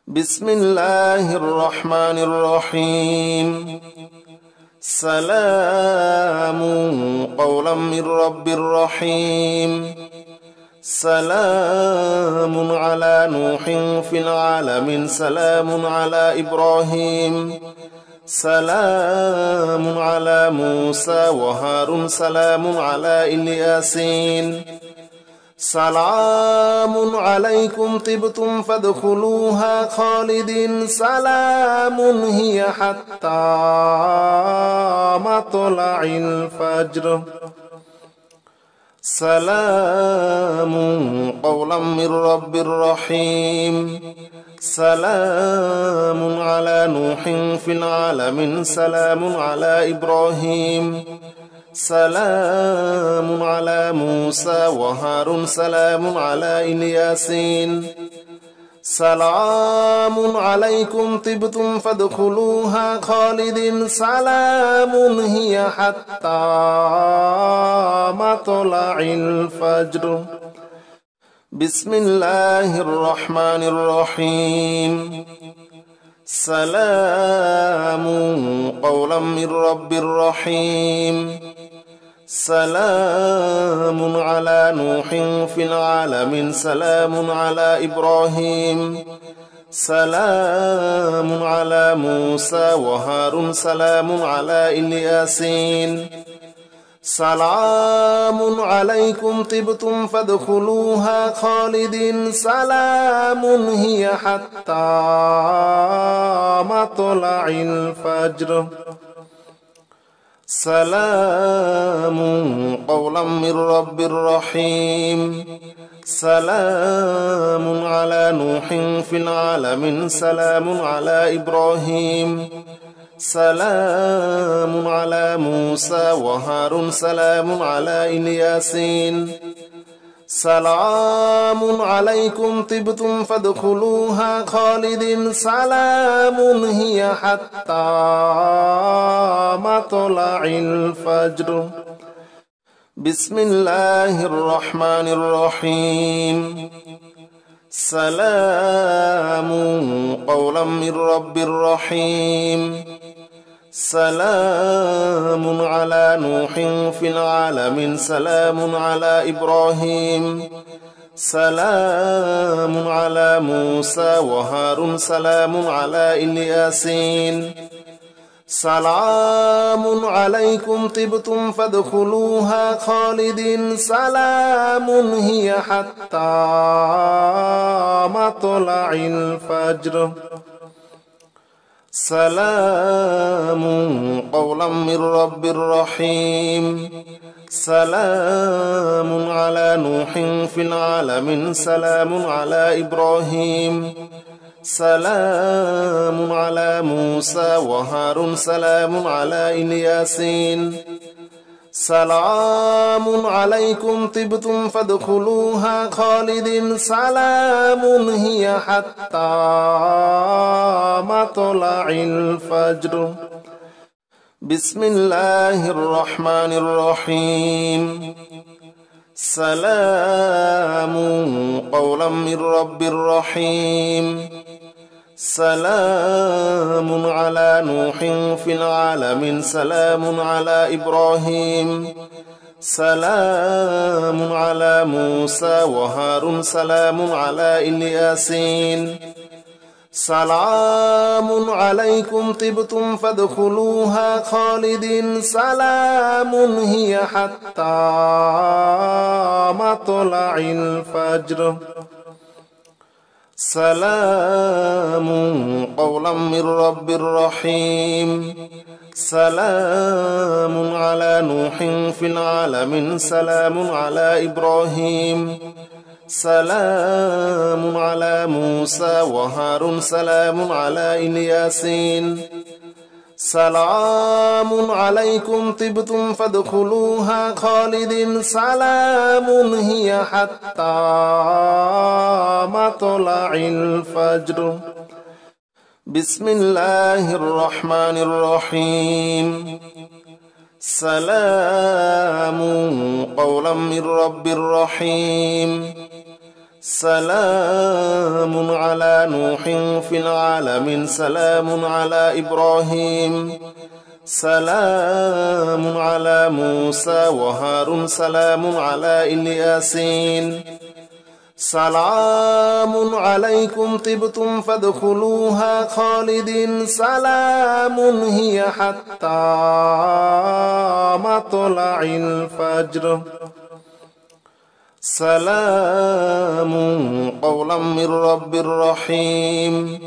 بسم الله الرحمن الرحيم سلام قولا من رب رحيم سلام على نوح في العالمين سلام على إبراهيم سلام على موسى وهارون سلام على الياسين سلام عليكم طبتم فادخلوها خالدين سلام هي حتى مطلع الفجر سلام قولا من رب رحيم سلام على نوح في العالمين سلام على إبراهيم سلام على موسى وهارون سلام على الياسين سلام عليكم طبتم فادخلوها خالدين سلام هي حتى مطلع الفجر بسم الله الرحمن الرحيم سلام قولا من رب رحيم سلام على نوح في العالمين سلام على إبراهيم سلام على موسى وهارون سلام على الياسين سلام عليكم طبتم فادخلوها خالدين سلام هي حتى مطلع الفجر سلام قولا من رب رحيم سلام على نوح في العالمين سلام على إبراهيم سلام على موسى وهارون سلام على الياسين سلام عليكم طبتم فادخلوها خالدين سلام هي حتى مطلع الفجر بسم الله الرحمن الرحيم سلام قولا من رب رحيم سلام على نوح في العالمين سلام على إبراهيم سلام على موسى وهارون سلام على الياسين سلام عليكم طبتم فادخلوها خالدين سلام هي حتى مطلع الفجر سلام قولا من رب رحيم سلام على نوح في العالمين سلام على إبراهيم سلام على موسى وهارون سلام على الياسين سلام عليكم طبتم فادخلوها خالدين سلام هي حتى مطلع الفجر بسم الله الرحمن الرحيم سلام قولا من رب رحيم سلام على نوح في العالمين سلام على إبراهيم سلام على موسى وهارون سلام على الياسين سلام عليكم طبتم فادخلوها خالدين سلام هي حتى مطلع الفجر سلام قولا من رب رحيم سلام على نوح في العالمين سلام على إبراهيم سلام على موسى وهارون سلام على الياسين سلام عليكم طبتم فادخلوها خالدين سلام هي حتى مطلع الفجر بسم الله الرحمن الرحيم سلام قولا من رب رحيم سلام على نوح في العالمين سلام على إبراهيم سلام على موسى وهارون سلام على الياسين سلام عليكم طبتم فادخلوها خالدين سلام هي حتى مطلع الفجر سلام قولا من رب رحيم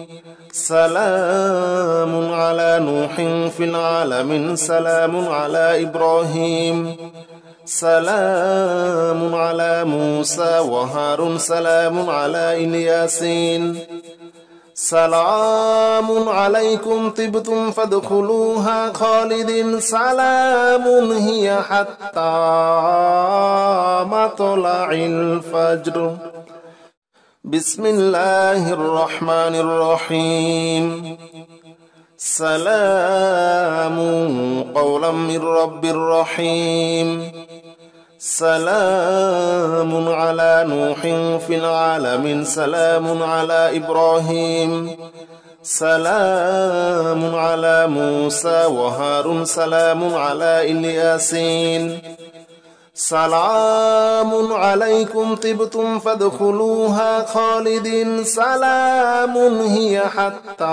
سلام على نوح في العالمين سلام على إبراهيم سلام على موسى وهارون سلام على الياسين سلام عليكم طبتم فادخلوها خالدين سلام هي حتى مطلع الفجر بسم الله الرحمن الرحيم سلام قولا من رب رحيم سلام على نوح في العالمين سلام على إبراهيم سلام على موسى وهارون سلام على الياسين سلام عليكم طبتم فادخلوها خالدين سلام هي حتى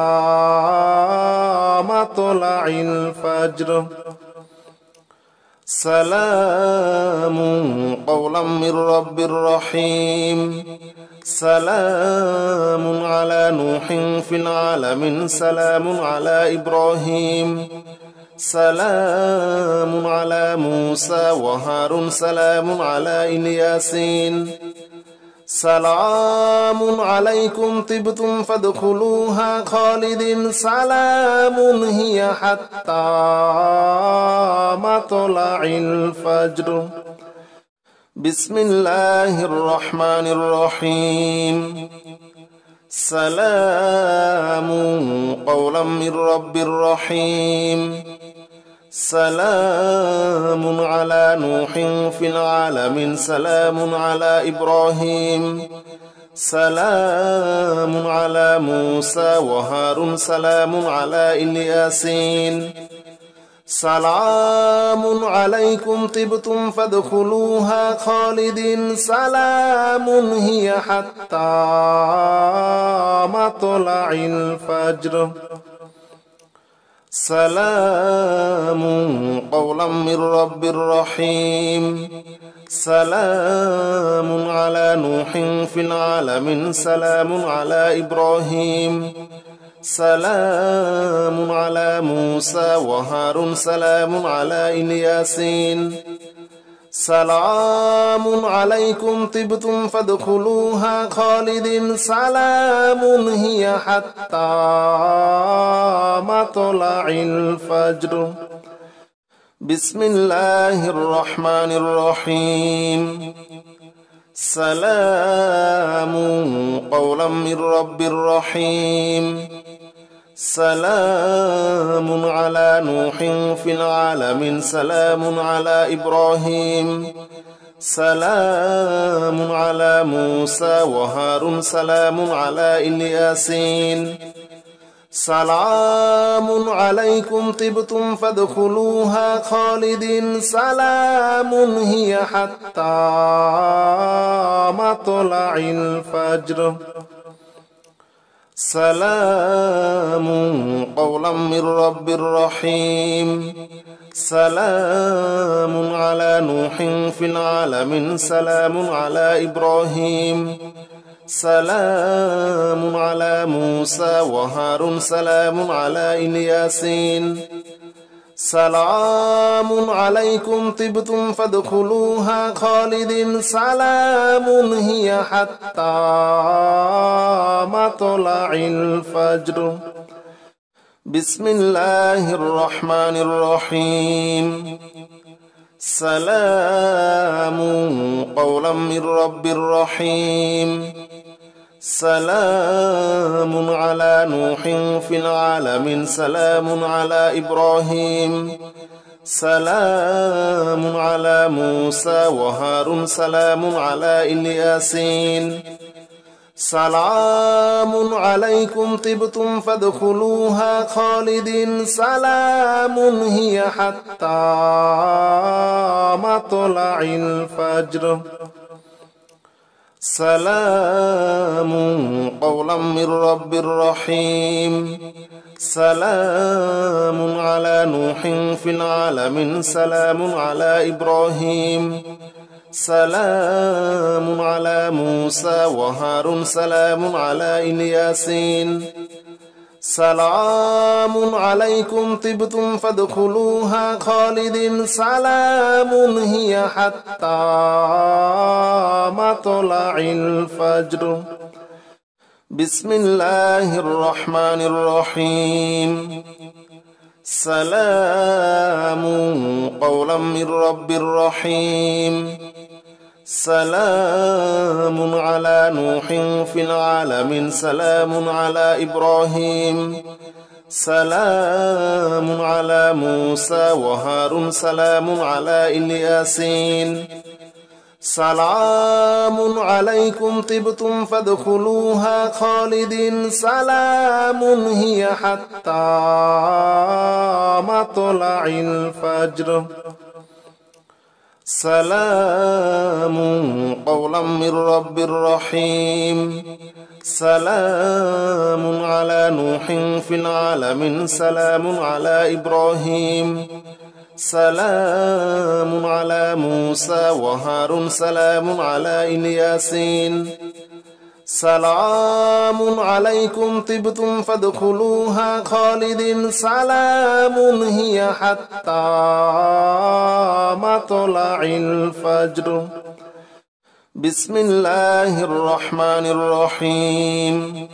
مطلع الفجر سلام قولا من رب رحيم سلام على نوح في العالمين سلام على إبراهيم سلام على موسى وهارون سلام على الياسين سلام عليكم طبتم فادخلوها خالدين سلام هي حتى مطلع الفجر بسم الله الرحمن الرحيم سلام قولا من رب رحيم سلام على نوح في العالمين سلام على إبراهيم سلام على موسى وهارون سلام على الياسين سلام عليكم طبتم فادخلوها خالدين سلام هي حتى مطلع الفجر سلام قولا من رب رحيم سلام على نوح في العالمين سلام على إبراهيم سلام على موسى وهارون سلام على الياسين سلام عليكم طبتم فادخلوها خالدين سلام هي حتى مطلع الفجر بسم الله الرحمن الرحيم سلام قولا من رب رحيم سلام على نوح في العالمين سلام على إبراهيم سلام على موسى وهارون سلام على الياسين سلام عليكم طبتم فادخلوها خالدين سلام هي حتى مطلع الفجر سلام قولا من رب رحيم سلام على نوح في العالمين سلام على إبراهيم سلام على موسى وهارون سلام على الياسين سلام عليكم طبتم فادخلوها خالدين سلام هي حتى مطلع الفجر بسم الله الرحمن الرحيم سلام قولا من رب رحيم سلام على نوح في العالمين سلام على إبراهيم سلام على موسى وهارون سلام على الياسين سلام عليكم طبتم فادخلوها خالدين سلام هي حتى مطلع الفجر سلام قولا من رب رحيم سلام على نوح في العالمين سلام على إبراهيم سلام على موسى وهارون سلام على الياسين سلام عليكم طبتم فادخلوها خالدين سلام هي حتى مطلع الفجر بسم الله الرحمن الرحيم سلام قولا من رب رحيم سلام على نوح في العالمين سلام على إبراهيم سلام على موسى وهارون سلام على الياسين سلام عليكم طبتم فادخلوها خالدين سلام هي حتى مطلع الفجر سلام قولا من رب رحيم سلام على نوح في العالمين سلام على إبراهيم سلام على موسى وهارون سلام على الياسين سلام عليكم طبتم فادخلوها خالدين سلام هي حتى مطلع الفجر بسم الله الرحمن الرحيم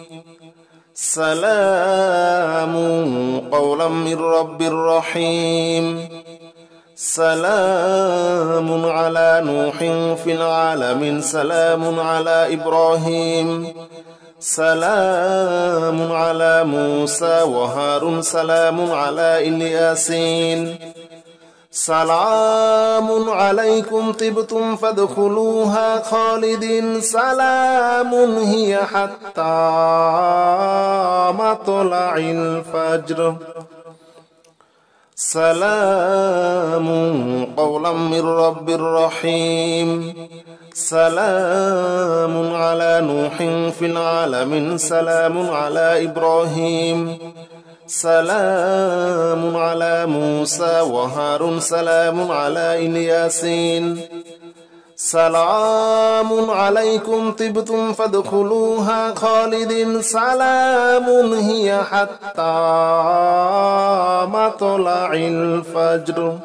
سلام قولا من رب رحيم سلام على نوح في العالمين سلام على إبراهيم سلام على موسى وهارون سلام على الياسين سلام عليكم طبتم فادخلوها خالدين سلام هي حتى مطلع الفجر سلام قولا من رب رحيم سلام على نوح في العالمين سلام على إبراهيم سلام على موسى وهارون سلام على الياسين سلام عليكم طبتم فادخلوها خالدين سلام هي حتى مطلع الفجر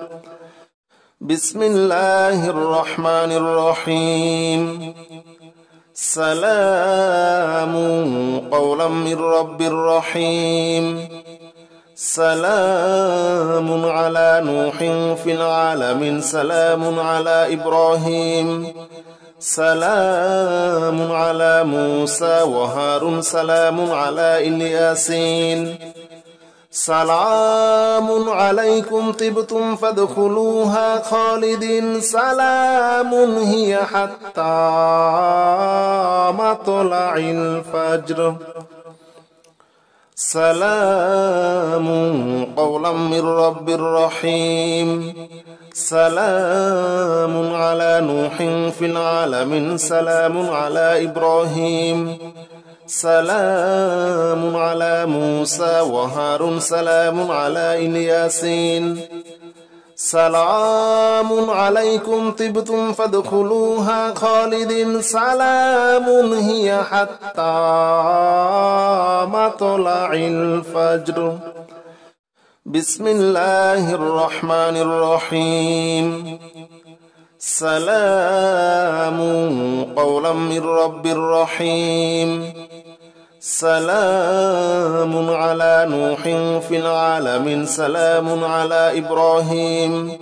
بسم الله الرحمن الرحيم سلام قولا من رب رحيم سلام على نوح في العالمين سلام على إبراهيم سلام على موسى وهارون سلام على الياسين سلام عليكم طبتم فادخلوها خالدين سلام هي حتى مطلع الفجر سلام قولا من رب رحيم سلام على نوح في العالمين سلام على إبراهيم سلام على موسى وهارون سلام على الياسين سلام عليكم طبتم فادخلوها خالدين سلام هي حتى مطلع الفجر بسم الله الرحمن الرحيم سلام قولا من رب رحيم سلام على نوح في العالمين سلام على إبراهيم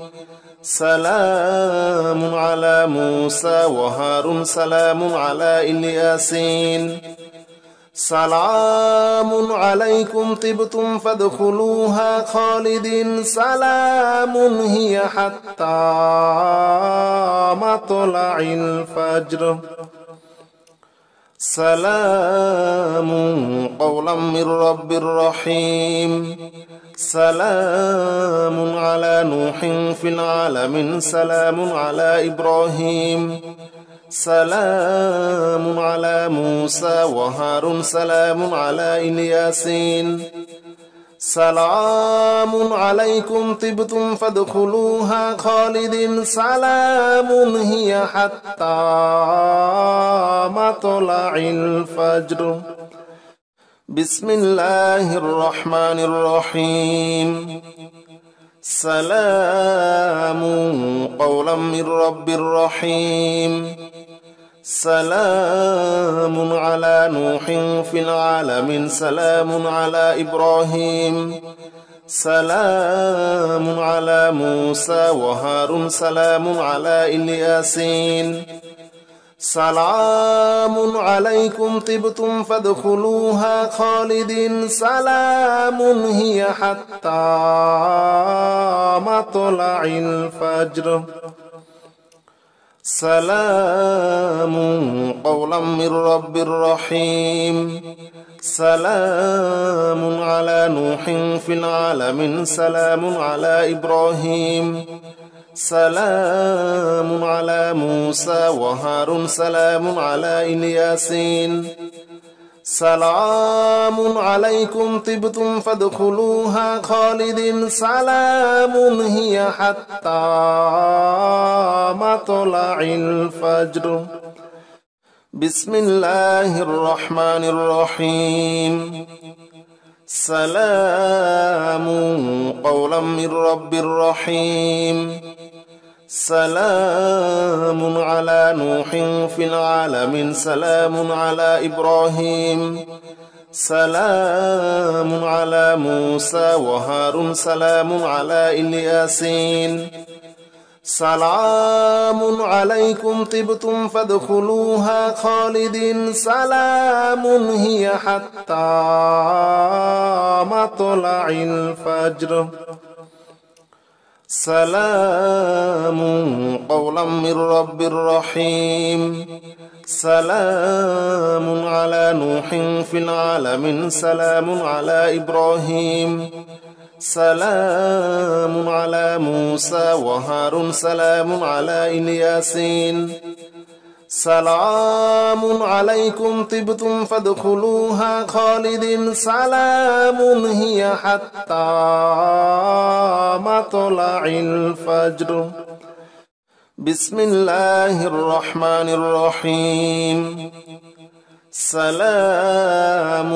سلام على موسى وهارون سلام على الياسين سلام عليكم طبتم فادخلوها خالدين سلام هي حتى مطلع الفجر سلام قولا من رب رحيم سلام على نوح في العالمين سلام على إبراهيم سلام على موسى وهارون سلام على إلياسين سلام عليكم طبتم فادخلوها خالدين سلام هي حتى مطلع الفجر بسم الله الرحمن الرحيم سلام قولا من رب رحيم سلام على نوح في العالمين سلام على إبراهيم سلام على موسى وهارون سلام على إلياسين سلام عليكم طبتم فادخلوها خالدين سلام هي حتى مطلع الفجر سلام قولا من رب رحيم سلام على نوح في العالمين سلام على إبراهيم سلام على موسى وهارون سلام على إلياسين سلام عليكم طبتم فادخلوها خالدين سلام هي حتى مطلع الفجر بسم الله الرحمن الرحيم سلام قولا من رب رحيم سلام على نوح في العالمين سلام على إبراهيم سلام على موسى وهارون سلام على إلياسين سلام عليكم طبتم فادخلوها خالدين سلام هي حتى مطلع الفجر سلام قولا من رب رحيم سلام على نوح في العالمين سلام على إبراهيم سلام على موسى وهارون سلام على إلياسين سلام عليكم طبتم فادخلوها خالدين سلام هي حتى مطلع الفجر بسم الله الرحمن الرحيم سلام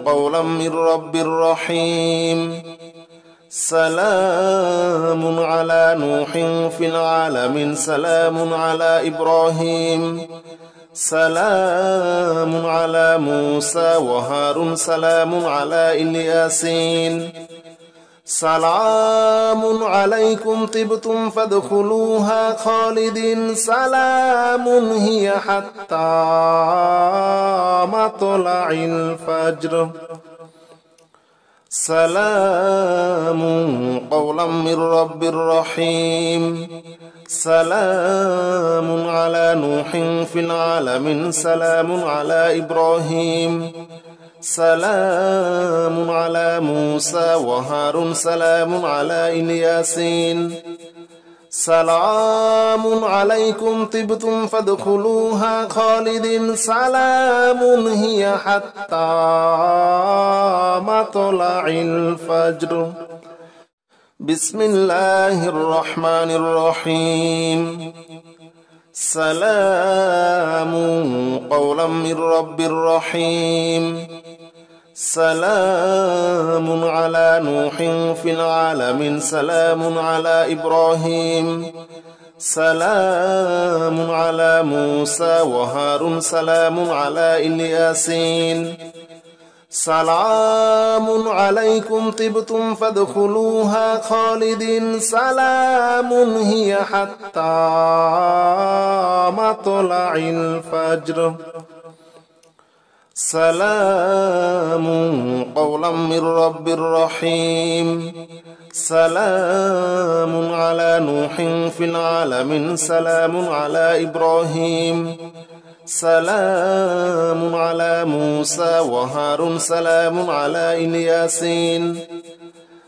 قولا من رب رحيم سلام على نوح في العالمين سلام على إبراهيم سلام على موسى وهارون سلام على إلياسين سلام عليكم طبتم فادخلوها خالدين سلام هي حتى مطلع الفجر سلام قولا من رب رحيم سلام على نوح في العالمين سلام على إبراهيم سلام على موسى وهارون سلام على إلياسين سلام عليكم طبتم فادخلوها خالدين سلام هي حتى مطلع الفجر بسم الله الرحمن الرحيم سلام قولا من رب رحيم سلام على نوح في العالمين سلام على إبراهيم سلام على موسى وهارون سلام على إلياسين سلام عليكم طبتم فادخلوها خالدين سلام هي حتى مطلع الفجر سلام قولا من رب رحيم سلام على نوح في العالمين سلام على إبراهيم سلام على موسى وهارون سلام على الياسين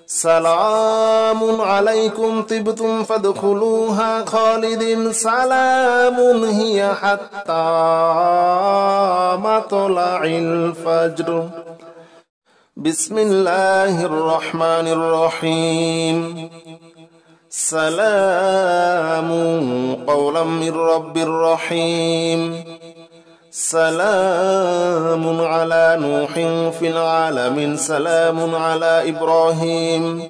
سلام عليكم طبتم فادخلوها خالدين سلام هي حتى مطلع الفجر بسم الله الرحمن الرحيم سلام قولا من رب رحيم سلام على نوح في العالمين سلام على إبراهيم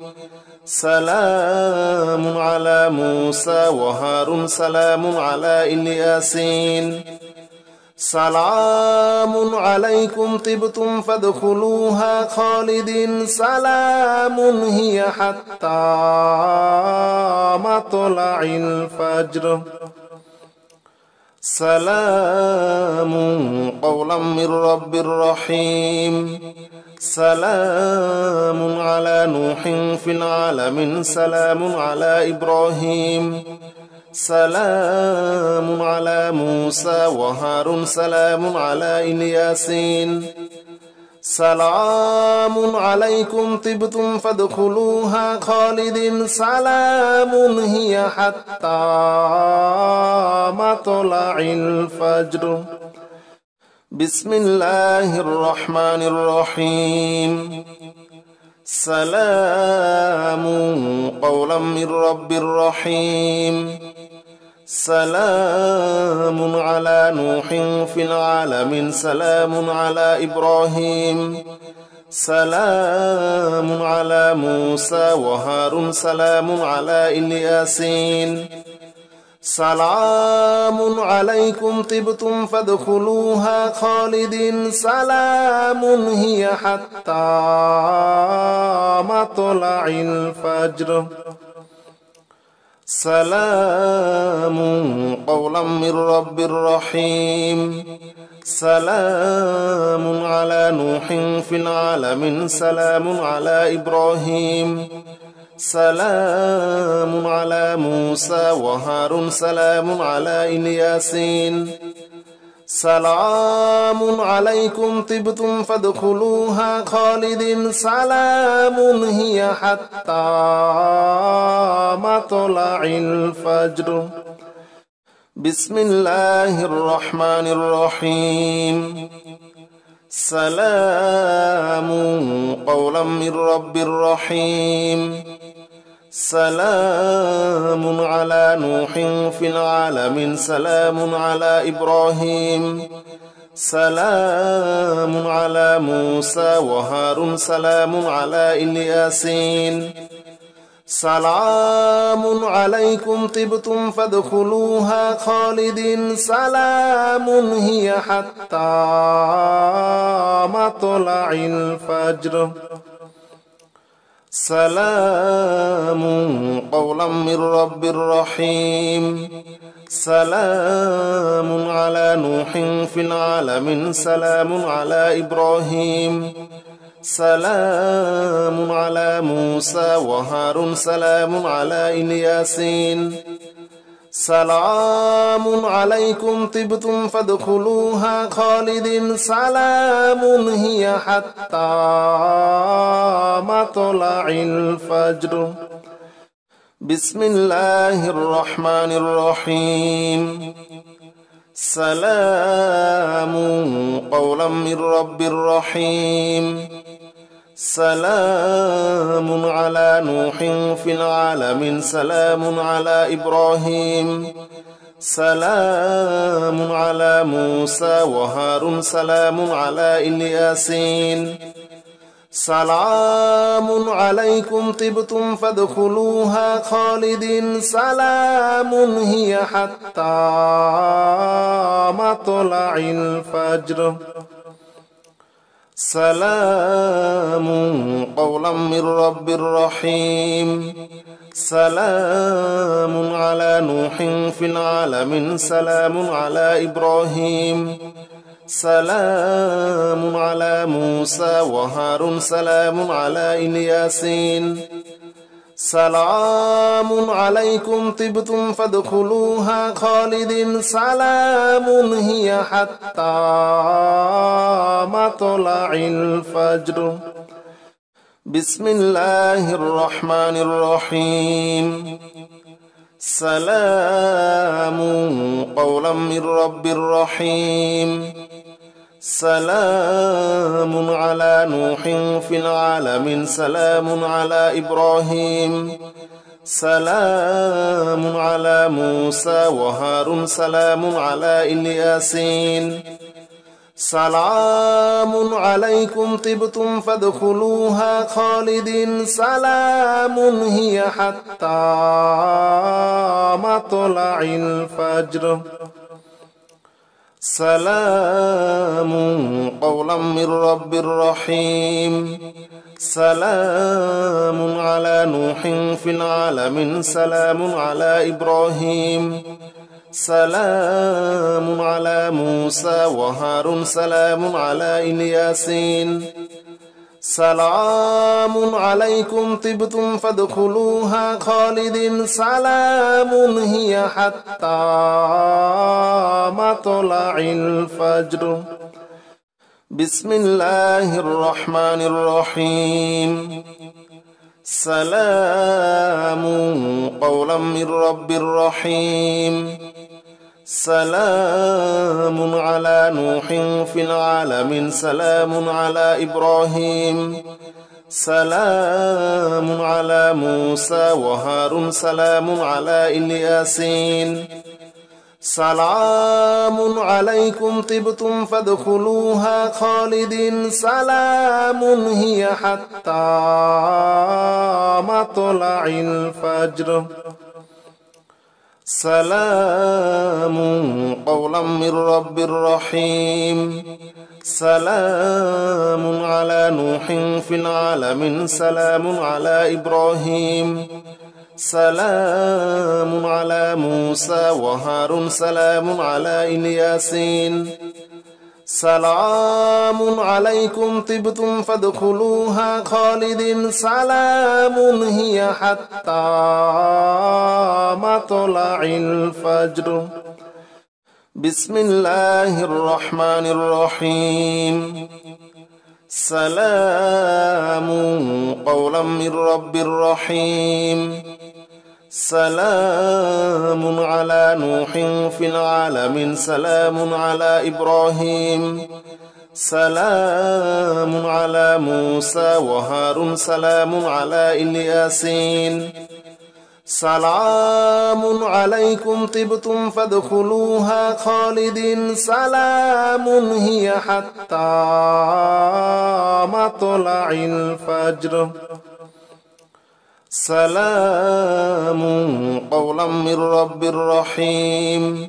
سلام على موسى وهارون سلام على الياسين سلام عليكم طبتم فادخلوها خالدين سلام هي حتى مطلع الفجر سلام قولا من رب رحيم سلام على نوح في العالمين سلام على إبراهيم سلام على موسى وهارون سلام على الياسين سلام عليكم طبتم فادخلوها خالدين سلام هي حتى مطلع الفجر بسم الله الرحمن الرحيم سلام قولا من رب رحيم سلام على نوح في العالمين سلام على إبراهيم سلام على موسى وهارون سلام على الياسين سلام عليكم طبتم فادخلوها خالدين سلام هي حتى مطلع الفجر سلام قولا من رب رحيم سلام على نوح في العالمين سلام على إبراهيم سلام على موسى وهارون سلام على الياسين سلام عليكم طبتم فادخلوها خالدين سلام هي حتى مطلع الفجر بسم الله الرحمن الرحيم سلام قولا من رب رحيم سلام على نوح في العالمين سلام على إبراهيم سلام على موسى وهارون سلام على الياسين سلام عليكم طبتم فادخلوها خالدين سلام هي حتى مطلع الفجر سلام قولا من رب رحيم سلام على نوح في العالمين سلام على إبراهيم سلام على موسى وهارون سلام على الياسين سلام عليكم طبتم فادخلوها خالدين سلام هي حتى مطلع الفجر بسم الله الرحمن الرحيم سلام قولا من رب رحيم سلام على نوح في العالمين سلام على إبراهيم سلام على موسى وهارون سلام على الياسين سلام عليكم طبتم فادخلوها خالدين سلام هي حتى مطلع الفجر سلام قولا من رب رحيم سلام على نوح في العالمين سلام على إبراهيم سلام على موسى وهارون سلام على الياسين سلام عليكم طبتم فادخلوها خالدين سلام هي حتى مطلع الفجر بسم الله الرحمن الرحيم سلام قولا من رب رحيم سلام على نوح في العالمين سلام على إبراهيم سلام على موسى وهارون سلام على الياسين سلام عليكم طبتم فادخلوها خالدين سلام هي حتى مطلع الفجر سلام قولا من رب رحيم سلام على نوح في العالمين سلام على إبراهيم سلام على موسى وهارون سلام على الياسين سلام عليكم طبتم فادخلوها خالدين سلام هي حتى مطلع الفجر بسم الله الرحمن الرحيم سلام قولا من رب رحيم سلام على نوح في العالمين سلام على إبراهيم سلام على موسى وهارون سلام على الياسين سلام عليكم طبتم فادخلوها خالدين سلام هي حتى مطلع الفجر سلام قولا من رب رحيم سلام على نوح في العالمين سلام على إبراهيم سلام على موسى وهارون سلام على الياسين سلام عليكم طبتم فادخلوها خالدين سلام هي حتى مطلع الفجر بسم الله الرحمن الرحيم سلام قولا من رب رحيم سلام على نوح في العالمين سلام على إبراهيم سلام على موسى وهارون سلام على الياسين سلام عليكم طبتم فادخلوها خالدين سلام هي حتى مطلع الفجر سلام قولا من رب رحيم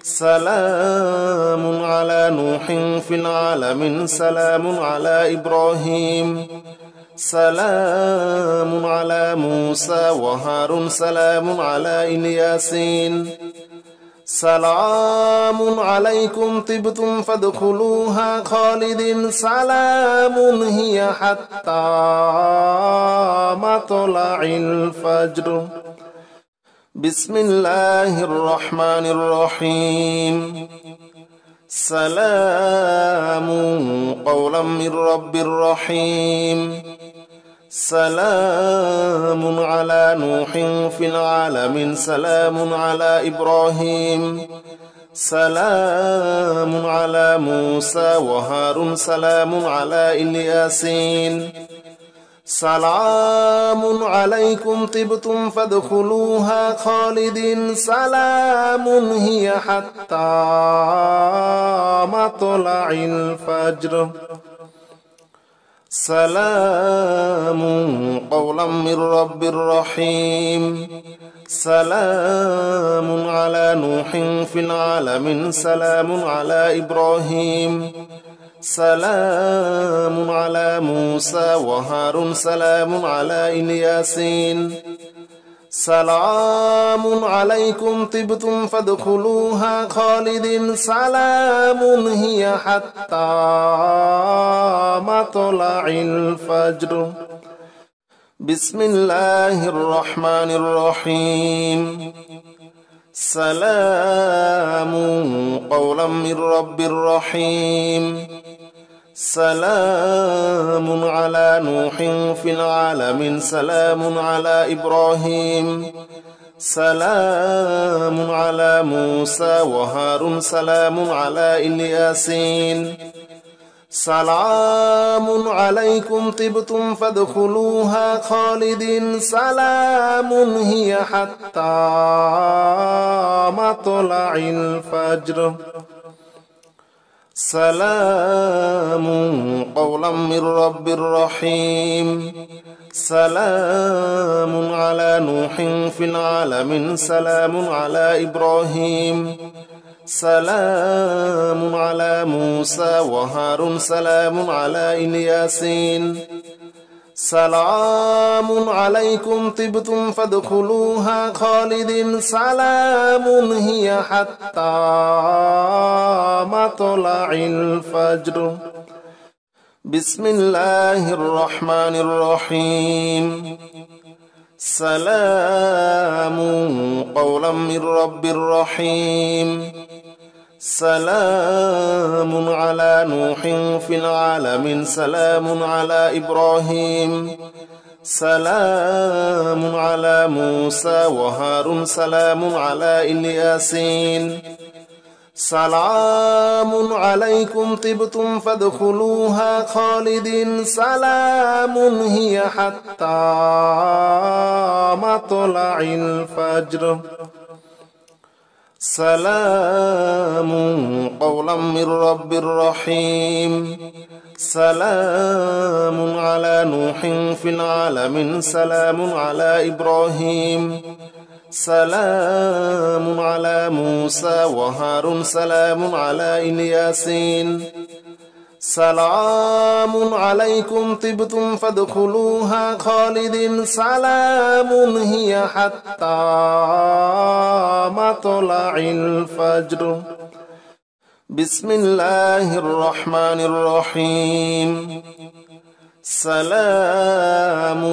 سلام على نوح في العالمين سلام على إبراهيم سلام على موسى وهارون سلام على الياسين سلام عليكم طبتم فادخلوها خالدين سلام هي حتى مطلع الفجر بسم الله الرحمن الرحيم سلام قولا من رب رحيم سلام على نوح في العالمين سلام على إبراهيم سلام على موسى وهارون سلام على الياسين سلام عليكم طبتم فادخلوها خالدين سلام هي حتى مطلع الفجر سلام قولا من رب رحيم سلام على نوح في العالمين سلام على إبراهيم سلام على موسى وهارون سلام على الياسين سلام عليكم طبتم فادخلوها خالدين سلام هي حتى مطلع الفجر بسم الله الرحمن الرحيم سلام قولا من رب رحيم سلام على نوح في العالمين سلام على إبراهيم سلام على موسى وهارون سلام على الياسين سلام عليكم طبتم فادخلوها خالدين سلام هي حتى مطلع الفجر سلام قولا من رب رحيم سلام على نوح في العالمين سلام على إبراهيم سلام على موسى وهارون سلام على الياسين سلام عليكم طبتم فادخلوها خالدين سلام هي حتى مطلع الفجر بسم الله الرحمن الرحيم سلام قولا من رب رحيم سلام على نوح في العالمين سلام على إبراهيم سلام على موسى وهارون سلام على الياسين سلام عليكم طبتم فادخلوها خالدين سلام هي حتى مطلع الفجر سلام قولا من رب رحيم سلام على نوح في العالمين سلام على إبراهيم سلام على موسى وهارون سلام على الياسين سلام عليكم طبتم فادخلوها خالدين سلام هي حتى مطلع الفجر بسم الله الرحمن الرحيم سلام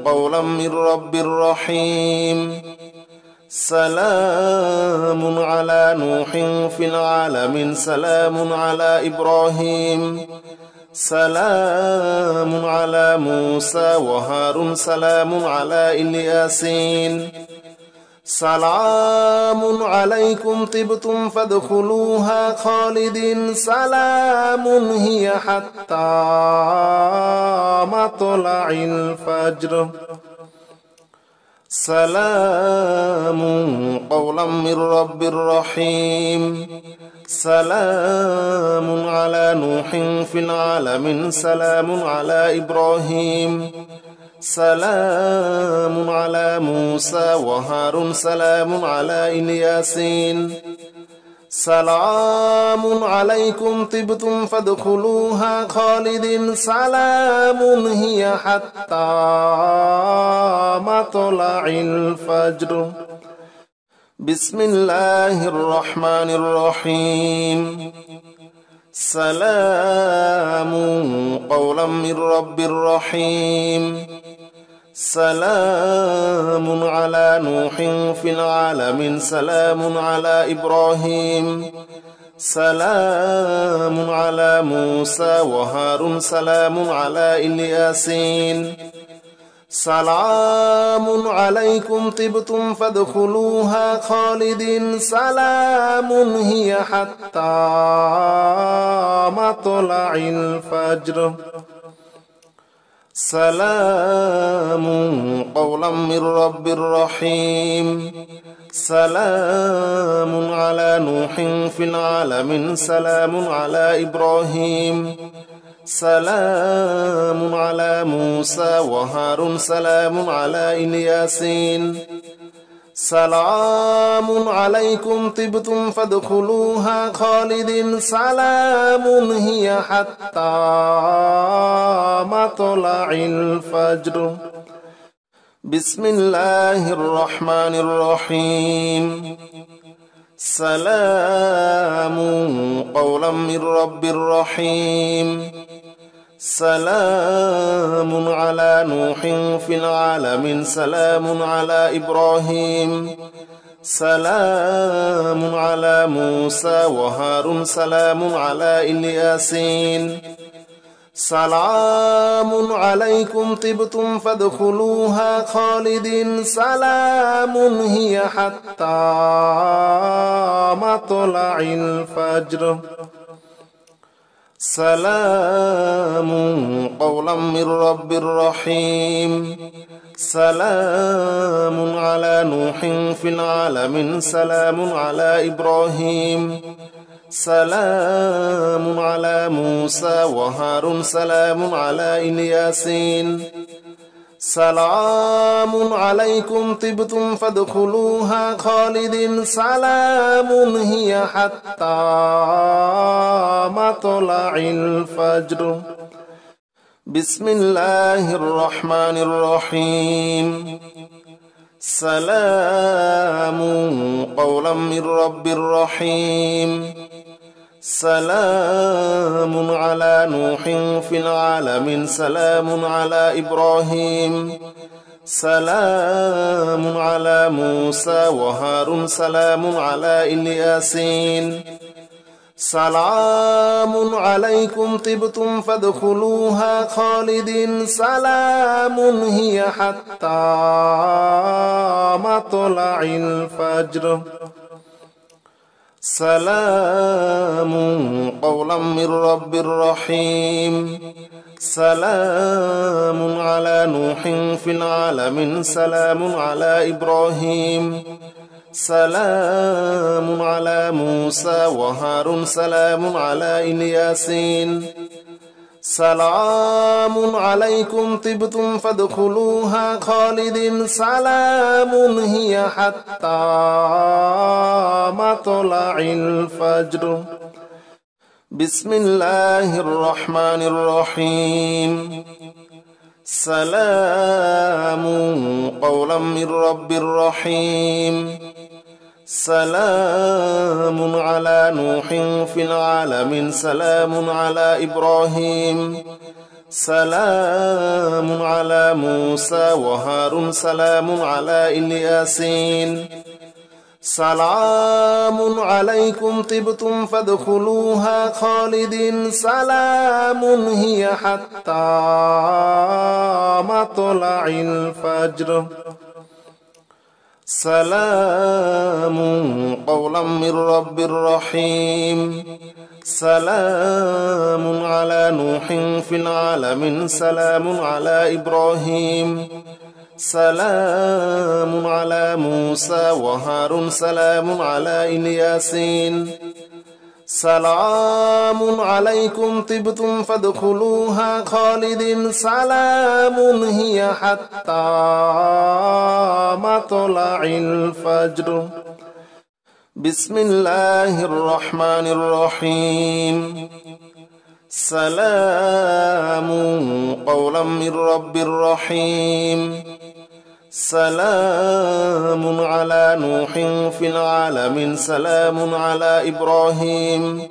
قولا من رب رحيم سلام على نوح في العالمين سلام على إبراهيم سلام على موسى وهارون سلام على الياسين سلام عليكم طبتم فادخلوها خالدين سلام هي حتى مطلع الفجر سلام قولا من رب رحيم سلام على نوح في العالمين سلام على إبراهيم سلام على موسى وهارون سلام على الياسين سلام عليكم طبتم فادخلوها خالدين سلام هي حتى مطلع الفجر بسم الله الرحمن الرحيم سلام قولا من رب رحيم سلام على نوح في العالمين سلام على إبراهيم سلام على موسى وهارون سلام على الياسين سلام عليكم طبتم فادخلوها خالدين سلام هي حتى مطلع الفجر سلام قولا من رب رحيم سلام على نوح في العالمين سلام على إبراهيم سلام على موسى وهارون سلام على الياسين سلام عليكم طبتم فادخلوها خالدين سلام هي حتى مطلع الفجر بسم الله الرحمن الرحيم سلام قولا من رب رحيم سلام على نوح في العالمين سلام على إبراهيم سلام على موسى وهارون سلام على الياسين سلام عليكم طبتم فادخلوها خالدين سلام هي حتى مطلع الفجر سلام قولا من رب رحيم سلام على نوح في العالمين سلام على إبراهيم سلام على موسى وهارون سلام على الياسين سلام عليكم طبتم فادخلوها خالدين سلام هي حتى مطلع الفجر بسم الله الرحمن الرحيم سلام قولا من رب رحيم سلام على نوح في العالمين سلام على إبراهيم سلام على موسى وهارون سلام على الياسين سلام عليكم طبتم فادخلوها خالدين سلام هي حتى مطلع الفجر سلام قولا من رب رحيم سلام على نوح في العالمين سلام على إبراهيم سلام على موسى وهارون سلام على الياسين سلام عليكم طبتم فادخلوها خالدين سلام هي حتى مطلع الفجر بسم الله الرحمن الرحيم سلام قولا من رب رحيم سلام على نوح في العالمين سلام على إبراهيم سلام على موسى وهارون سلام على الياسين سلام عليكم طبتم فادخلوها خالدين سلام هي حتى مطلع الفجر سلام قولا من رب رحيم سلام على نوح في العالمين سلام على إبراهيم سلام على موسى وهارون سلام على الياسين سلام عليكم طبتم فادخلوها خالدين سلام هي حتى مطلع الفجر بسم الله الرحمن الرحيم سلام قولا من رب رحيم سلام على نوح في العالمين سلام على إبراهيم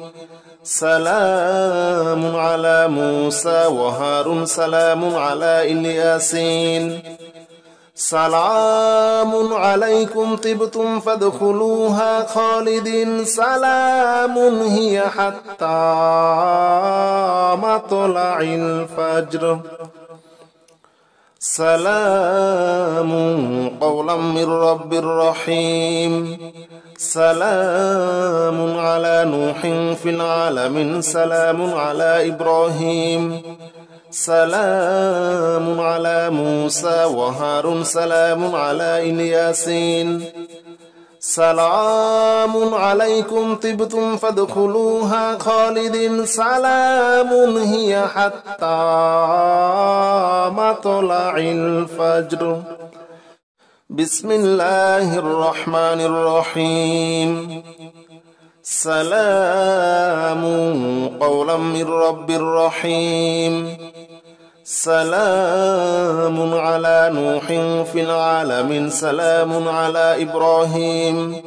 سلام على موسى وهارون سلام على الياسين سلام عليكم طبتم فادخلوها خالدين سلام هي حتى مطلع الفجر سلام قولا من رب رحيم سلام على نوح في العالمين سلام على إبراهيم سلام على موسى وهارون سلام على الياسين سلام عليكم طبتم فادخلوها خالدين سلام هي حتى مطلع الفجر بسم الله الرحمن الرحيم سلام قولا من رب رحيم سلام على نوح في العالمين سلام على إبراهيم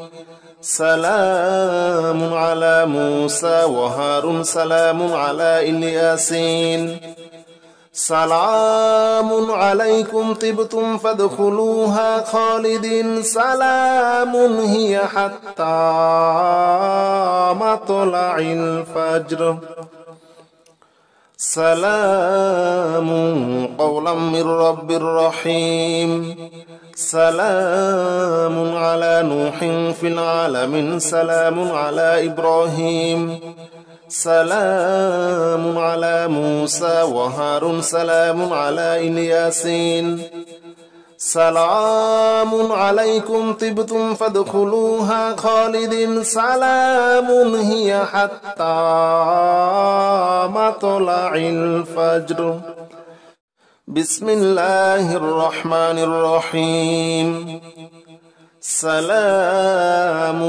سلام على موسى وهارون سلام على الياسين سلام عليكم طبتم فادخلوها خالدين سلام هي حتى مطلع الفجر سلام قولا من رب رحيم سلام على نوح في العالمين سلام على إبراهيم سلام على موسى وهارون سلام على الياسين سلام عليكم طبتم فادخلوها خالدين سلام هي حتى مطلع الفجر بسم الله الرحمن الرحيم سلام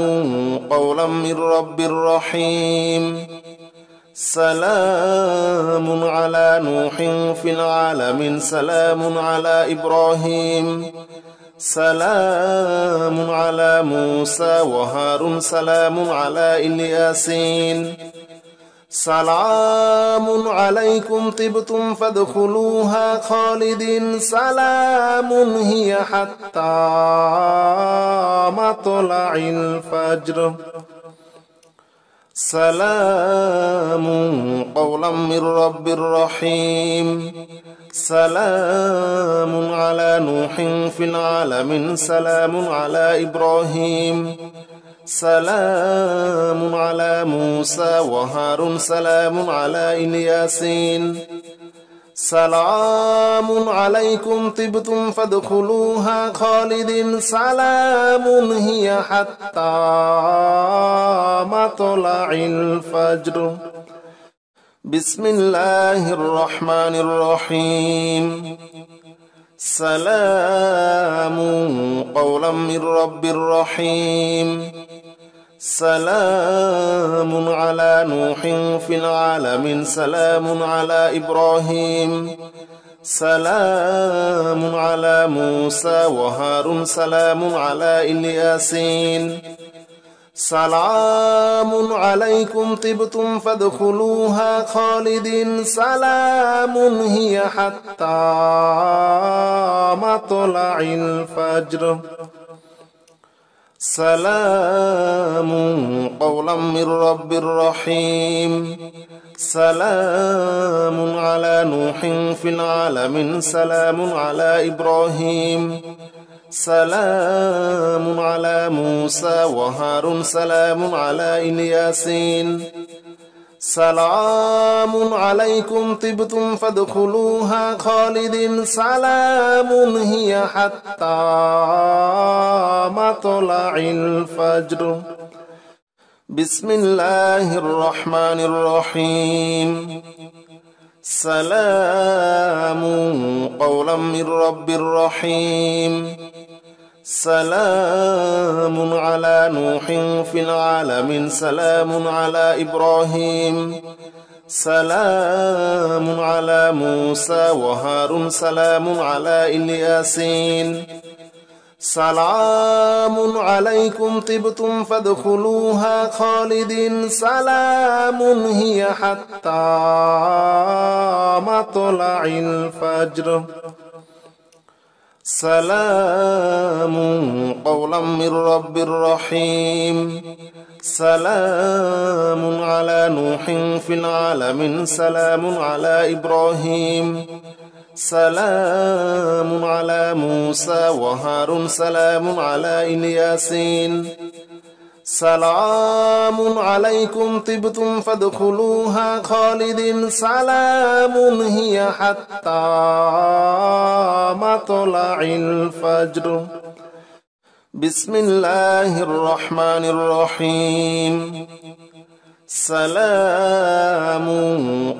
قولا من رب رحيم سلام على نوح في العالمين سلام على إبراهيم سلام على موسى وهارون سلام على الياسين سلام عليكم طبتم فادخلوها خالدين سلام هي حتى مطلع الفجر سلام قولا من رب رحيم سلام على نوح في العالمين سلام على إبراهيم سلام على موسى وهارون سلام على الياسين سلام عليكم طبتم فادخلوها خالدين سلام هي حتى مطلع الفجر بسم الله الرحمن الرحيم سلام قولا من رب رحيم سلام على نوح في العالمين سلام على إبراهيم سلام على موسى وهارون سلام على الياسين سلام عليكم طبتم فادخلوها خالدين سلام هي حتى مطلع الفجر سلام قولا من رب رحيم سلام على نوح في العالمين سلام على إبراهيم سلام على موسى وهارون سلام على الياسين سلام عليكم طبتم فادخلوها خالدين سلام هي حتى مطلع الفجر بسم الله الرحمن الرحيم سلام قولا من رب رحيم سلام على نوح في العالمين سلام على إبراهيم سلام على موسى وهارون سلام على الياسين سلام عليكم طبتم فادخلوها خالدين سلام هي حتى مطلع الفجر سلام قولا من رب رحيم سلام على نوح في العالمين سلام على إبراهيم سلام على موسى وهارون سلام على الياسين سلام عليكم طبتم فادخلوها خالدين سلام هي حتى مطلع الفجر بسم الله الرحمن الرحيم سلام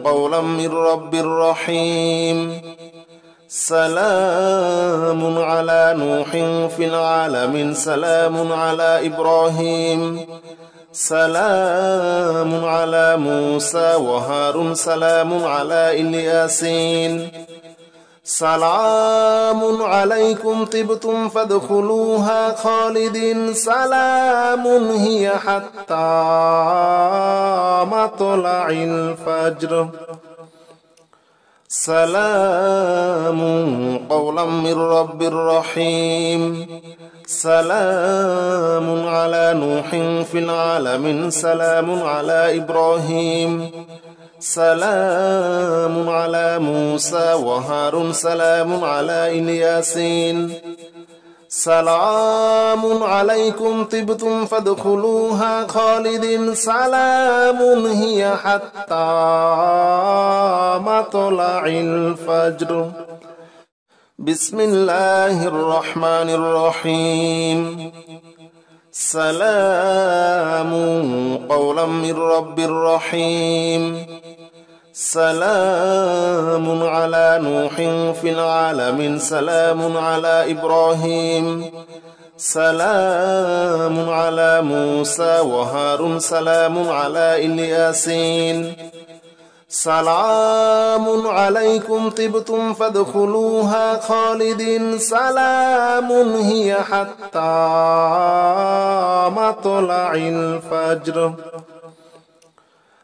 قولا من رب رحيم سلام على نوح في العالمين سلام على إبراهيم سلام على موسى وهارون سلام على الياسين سلام عليكم طبتم فادخلوها خالدين سلام هي حتى مطلع الفجر سلام قولا من رب رحيم سلام على نوح في العالمين سلام على إبراهيم سلام على موسى وهارون سلام على إلياسين سلام عليكم طبتم فادخلوها خالدين سلام هي حتى مطلع الفجر بسم الله الرحمن الرحيم سلام قولا من رب رحيم سلام على نوح في العالمين سلام على إبراهيم سلام على موسى وهارون سلام على إلياسين سلام عليكم طبتم فادخلوها خالدين سلام هي حتى مطلع الفجر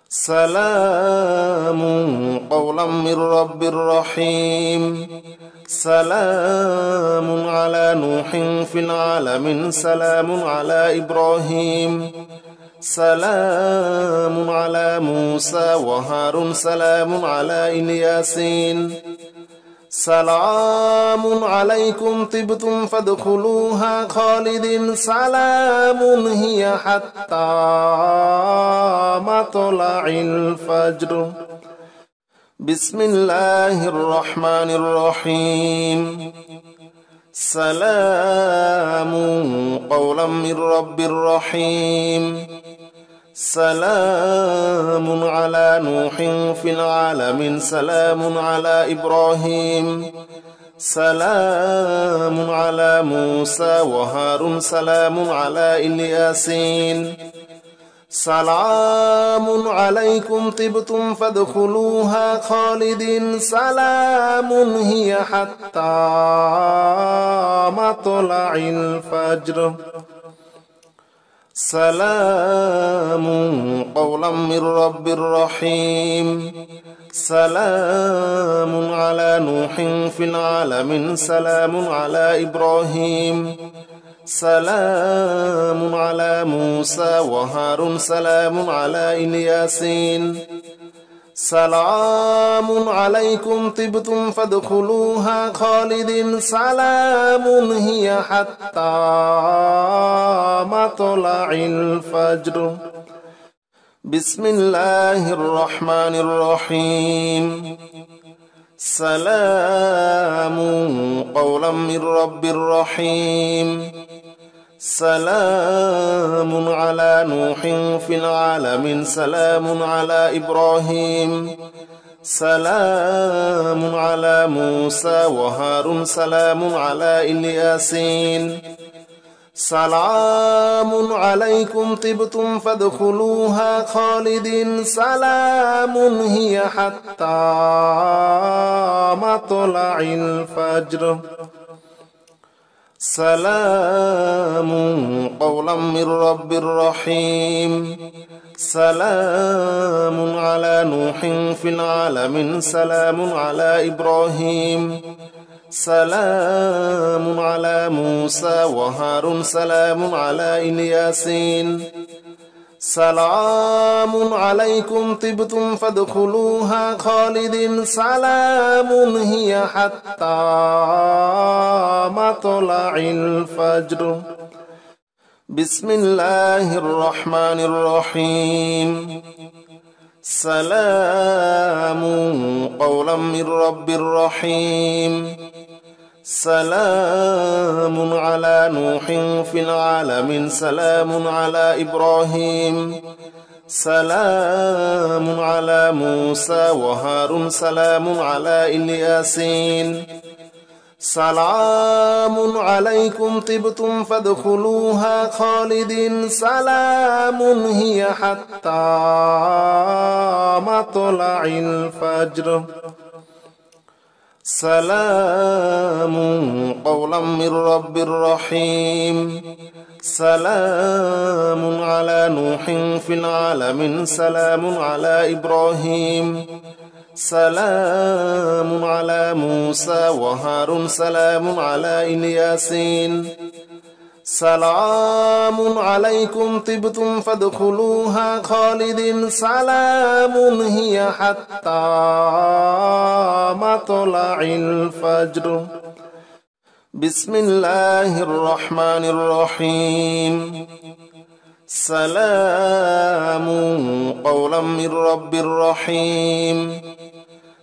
سلام قولا من رب رحيم سلام على نوح في العالمين سلام على إبراهيم سلام على موسى وهارون سلام على إلياسين سلام عليكم طبتم فادخلوها خالدين سلام هي حتى مطلع الفجر بسم الله الرحمن الرحيم سلام قولا من رب رحيم سلام على نوح في العالمين سلام على إبراهيم سلام على موسى وهارون سلام على إلياسين سلام عليكم طبتم فادخلوها خالدين سلام هي حتى مطلع الفجر سلام قولا من رب رحيم سلام على نوح في العالمين سلام على إبراهيم سلام على موسى وهارون سلام على إلياسين سلام عليكم طبتم فادخلوها خالدين سلام هي حتى مطلع الفجر بسم الله الرحمن الرحيم سلام قولا من رب رحيم سلام على نوح في العالمين سلام على إبراهيم سلام على موسى وهارون سلام على إلياسين سلام عليكم طبتم فادخلوها خالدين سلام هي حتى مطلع الفجر سلام قولا من رب رحيم سلام على نوح في العالمين سلام على إبراهيم سلام على موسى وهارون سلام على إلياسين سلام عليكم طبتم فادخلوها خالدين سلام هي حتى مطلع الفجر بسم الله الرحمن الرحيم سلام قولا من رب رحيم سلام على نوح في العالمين سلام على إبراهيم سلام على موسى وهارون سلام على إلياسين سلام عليكم طبتم فادخلوها خالدين سلام هي حتى مطلع الفجر سلام قولا من رب رحيم سلام على نوح في العالمين سلام على إبراهيم سلام على موسى وهارون سلام على الياسين سلام عليكم طبتم فادخلوها خالد سلام هي حتى مطلع الفجر بسم الله الرحمن الرحيم سلام قولا من رب رحيم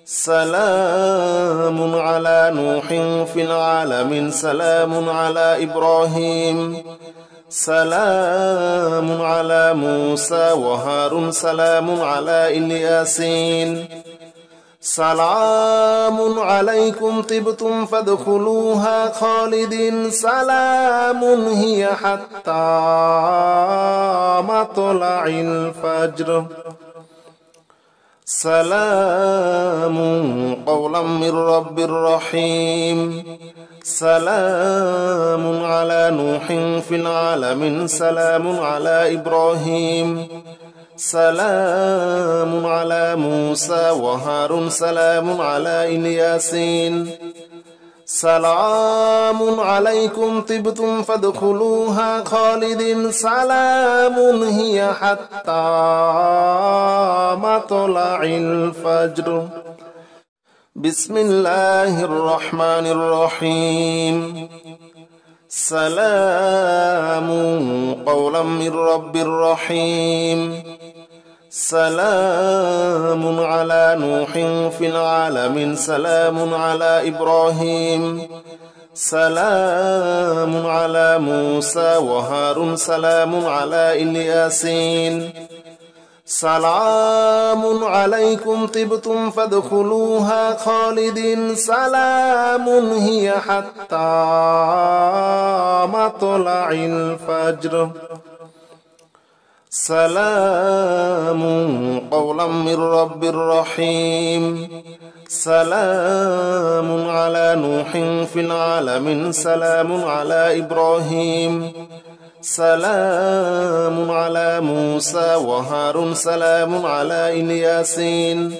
سلام على نوح في العالمين سلام على إبراهيم سلام على موسى وهارون سلام على الياسين سلام عليكم طبتم فادخلوها خالد سلام هي حتى مطلع الفجر سلام قولا من رب رحيم سلام على نوح في العالمين سلام على إبراهيم سلام على موسى وهارون سلام على الياسين سلام عليكم طبتم فادخلوها خالد سلام هي حتى مطلع الفجر بسم الله الرحمن الرحيم سلام قولا من رب رحيم سلام على نوح في العالمين سلام على إبراهيم سلام على موسى وهارون سلام على الياسين سلام عليكم طبتم فادخلوها خالد سلام هي حتى مطلع الفجر سلام قولا من رب رحيم سلام على نوح في العالمين سلام على إبراهيم سلام على موسى وهارون سلام على الياسين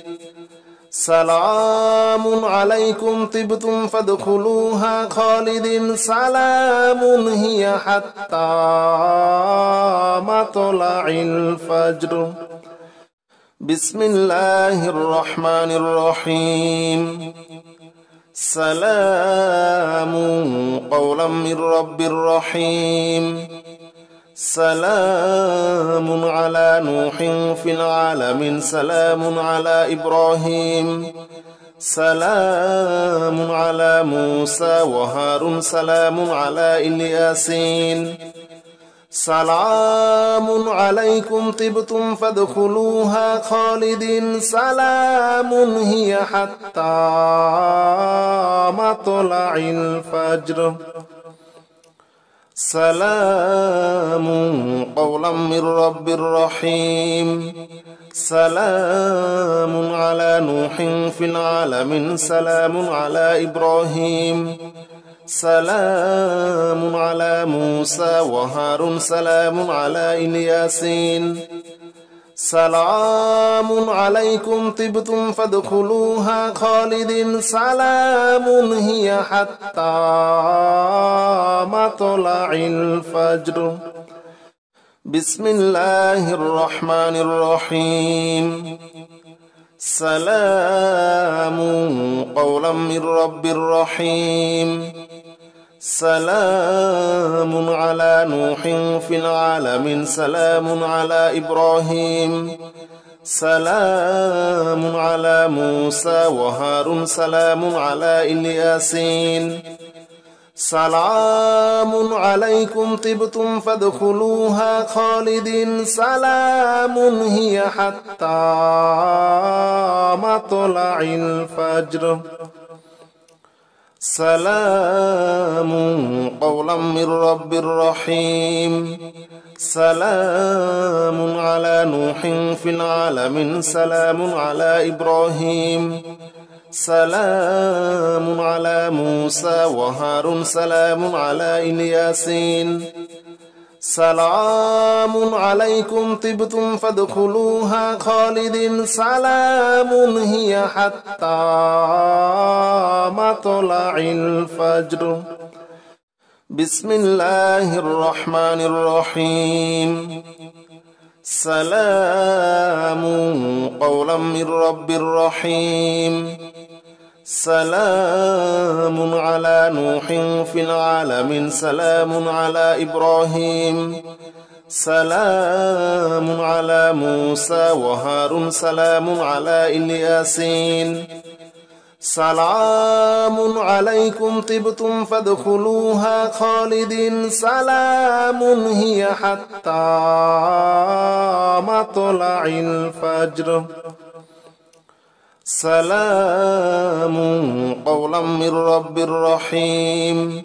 سلام عليكم طبتم فادخلوها خالد سلام هي حتى مطلع الفجر بسم الله الرحمن الرحيم سلام قولا من رب رحيم سلام على نوح في العالمين سلام على إبراهيم سلام على موسى وهارون سلام على الياسين سلام عليكم طبتم فادخلوها خالد سلام هي حتى مطلع الفجر سلام قولا من رب رحيم سلام على نوح في العالمين سلام على إبراهيم سلام على موسى وهارون سلام على الياسين سلام عليكم طبتم فادخلوها خالد سلام هي حتى مطلع الفجر بسم الله الرحمن الرحيم سلام قولا من رب رحيم سلام على نوح في العالمين سلام على إبراهيم سلام على موسى وهارون سلام على الياسين سلام عليكم طبتم فادخلوها خالد سلام هي حتى مطلع الفجر سلام قولا من رب رحيم سلام على نوح في العالمين سلام على إبراهيم سلام على موسى وهارون سلام على الياسين سلام عليكم طبتم فادخلوها خالدين سلام هي حتى مطلع الفجر بسم الله الرحمن الرحيم سلام قولا من رب رحيم سلام على نوح في العالمين سلام على إبراهيم سلام على موسى وهارون سلام على الياسين سلام عليكم طبتم فادخلوها خالدين سلام هي حتى مطلع الفجر سلام قولا من رب رحيم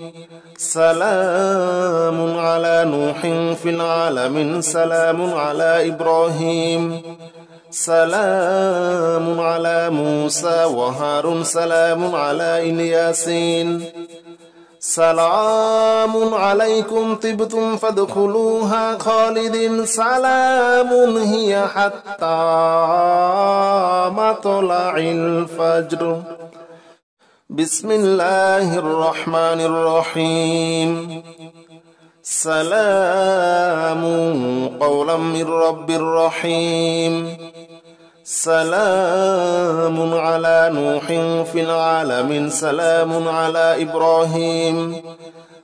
سلام على نوح في العالمين سلام على إبراهيم سلام على موسى وهارون سلام على الياسين سلام عليكم طبتم فادخلوها خالدين سلام هي حتى مطلع الفجر بسم الله الرحمن الرحيم سلام قولا من رب رحيم سلام على نوح في العالمين سلام على إبراهيم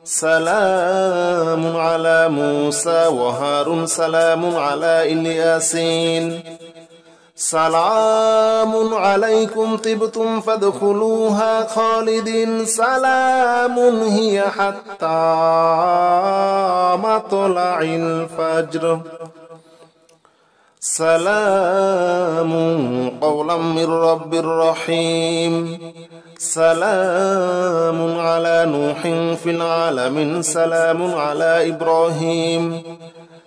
سلام على موسى وهارون سلام على الياسين سلام عليكم طبتم فادخلوها خالدين سلام هي حتى مطلع الفجر سلام قولا من رب رحيم سلام على نوح في العالمين سلام على إبراهيم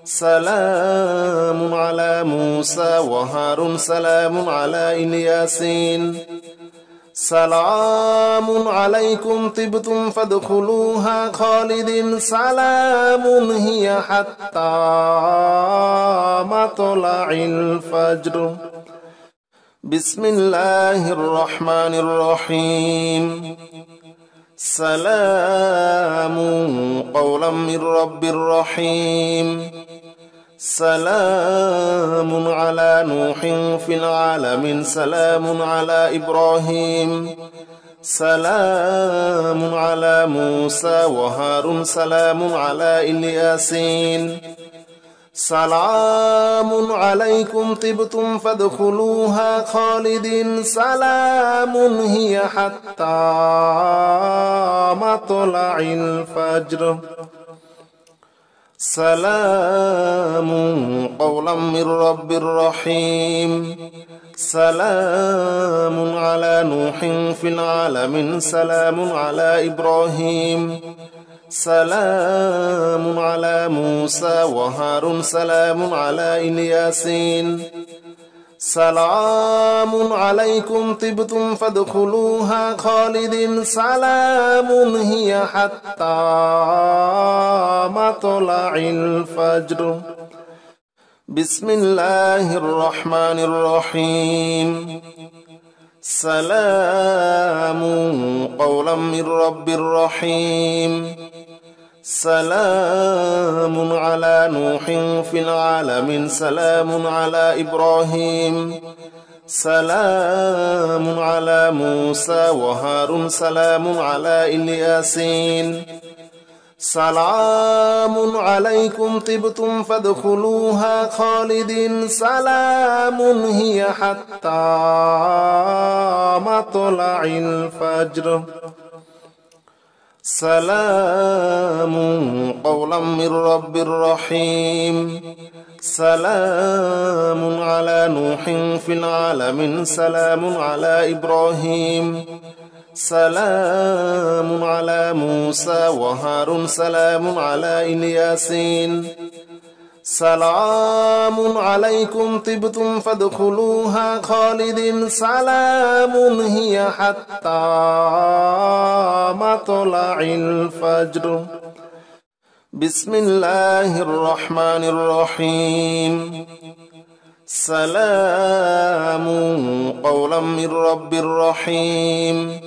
سلام على موسى وهارون سلام على الياسين سلام عليكم طبتم فادخلوها خالدين سلام هي حتى مطلع الفجر بسم الله الرحمن الرحيم سلام قولا من رب رحيم سلام على نوح في العالمين سلام على إبراهيم سلام على موسى وهارون سلام على الياسين سلام عليكم طبتم فادخلوها خالدين سلام هي حتى مطلع الفجر سلام قولا من رب رحيم سلام على نوح في العالمين سلام على إبراهيم سلام على موسى وهارون سلام على الياسين سلام عليكم طبتم فادخلوها خالدين سلام هي حتى مطلع الفجر بسم الله الرحمن الرحيم سلام قولا من رب رحيم سلام على نوح في العالمين سلام على إبراهيم سلام على موسى وهارون سلام على الياسين سلام عليكم طبتم فادخلوها خالدين سلام هي حتى مطلع الفجر سلام قولا من رب رحيم سلام على نوح في العالمين سلام على إبراهيم سلام على موسى وهارون سلام على الياسين سلام عليكم طبتم فادخلوها خالدين سلام هي حتى مطلع الفجر بسم الله الرحمن الرحيم سلام قولا من رب رحيم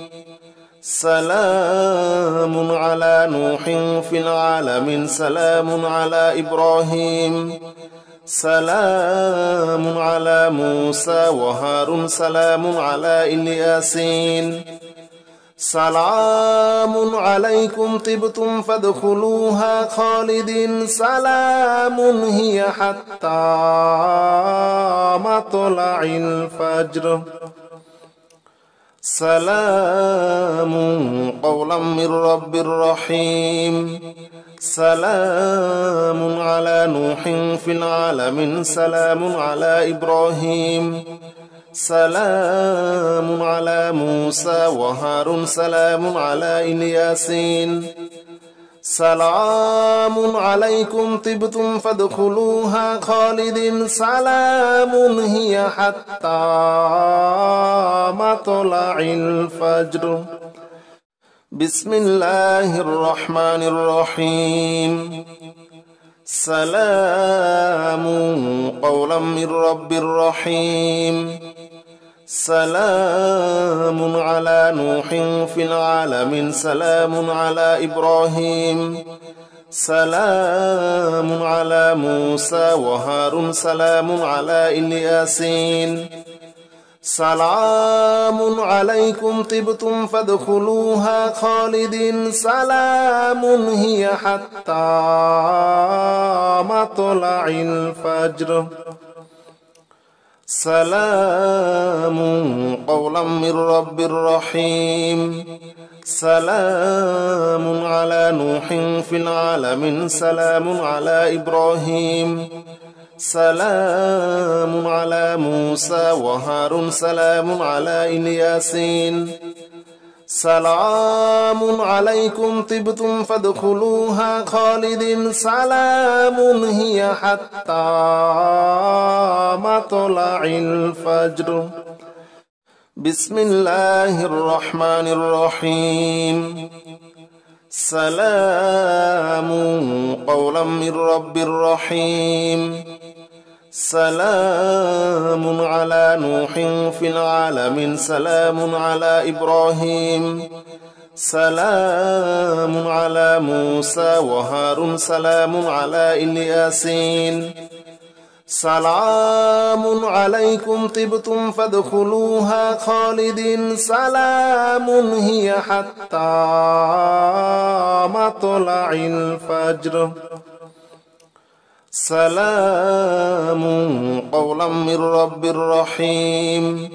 سلام على نوح في العالمين سلام على إبراهيم سلام على موسى وهارون سلام على الياسين سلام عليكم طبتم فادخلوها خالدين سلام هي حتى مطلع الفجر سلام قولا من رب رحيم سلام على نوح في العالمين سلام على إبراهيم سلام على موسى وهارون سلام على الياسين سلام عليكم طبتم فادخلوها خالدين سلام هي حتى مطلع الفجر بسم الله الرحمن الرحيم سلام قولا من رب رحيم سلام على نوح في العالمين سلام على إبراهيم سلام على موسى وهارون سلام على الياسين سلام عليكم طبتم فادخلوها خالدين سلام هي حتى مطلع الفجر سلام قولا من رب رحيم سلام على نوح في العالمين سلام على إبراهيم سلام على موسى وهارون سلام على الياسين سلام عليكم طبتم فادخلوها خالدين سلام هي حتى مطلع الفجر بسم الله الرحمن الرحيم سلام قولا من رب رحيم سلام على نوح في العالمين سلام على إبراهيم سلام على موسى وهارون سلام على الياسين سلام عليكم طبتم فادخلوها خالدين سلام هي حتى مطلع الفجر سلام قولا من رب رحيم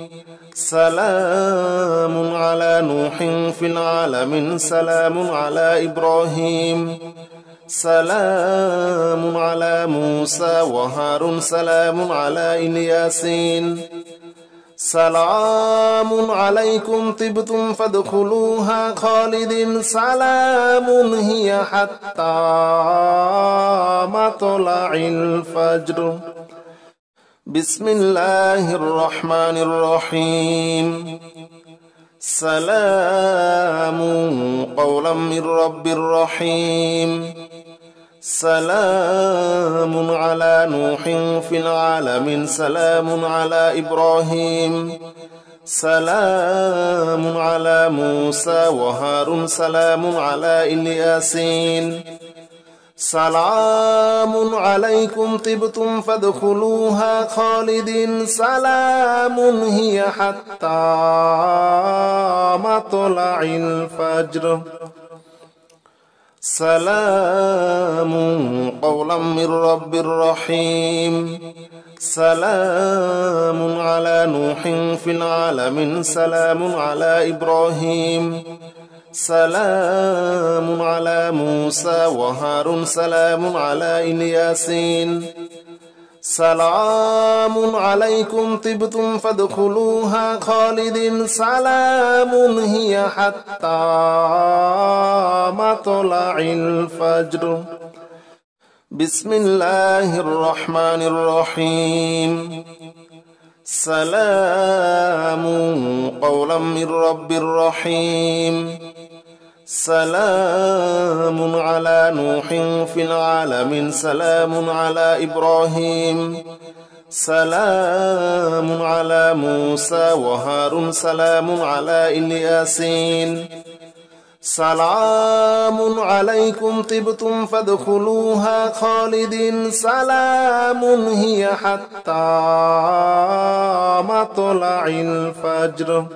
سلام على نوح في العالمين سلام على إبراهيم سلام على موسى وهارون سلام على الياسين سلام عليكم طبتم فادخلوها خالدين سلام هي حتى مطلع الفجر بسم الله الرحمن الرحيم سلام قولا من رب رحيم سلام على نوح في العالمين سلام على إبراهيم سلام على موسى وهارون سلام على الياسين سلام عليكم طبتم فادخلوها خالدين سلام هي حتى مطلع الفجر سلام قولا من رب رحيم سلام على نوح في العالمين سلام على إبراهيم سلام على موسى وهارون سلام على الياسين سلام عليكم طبتم فادخلوها خالدين سلام هي حتى مطلع الفجر بسم الله الرحمن الرحيم سلام قولا من رب رحيم سلام على نوح في العالمين سلام على إبراهيم سلام على موسى وهارون سلام على الياسين سلام عليكم طبتم فادخلوها خالدين سلام هي حتى مطلع الفجر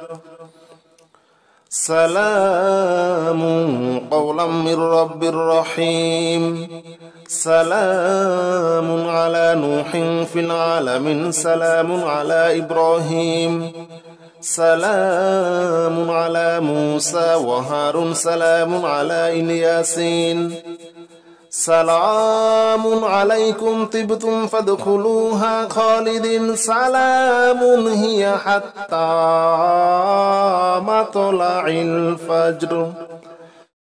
سلام قولا من رب رحيم سلام على نوح في العالمين سلام على إبراهيم سلام على موسى وهارون سلام على الياسين سلام عليكم طبتم فادخلوها خالدين سلام هي حتى مطلع الفجر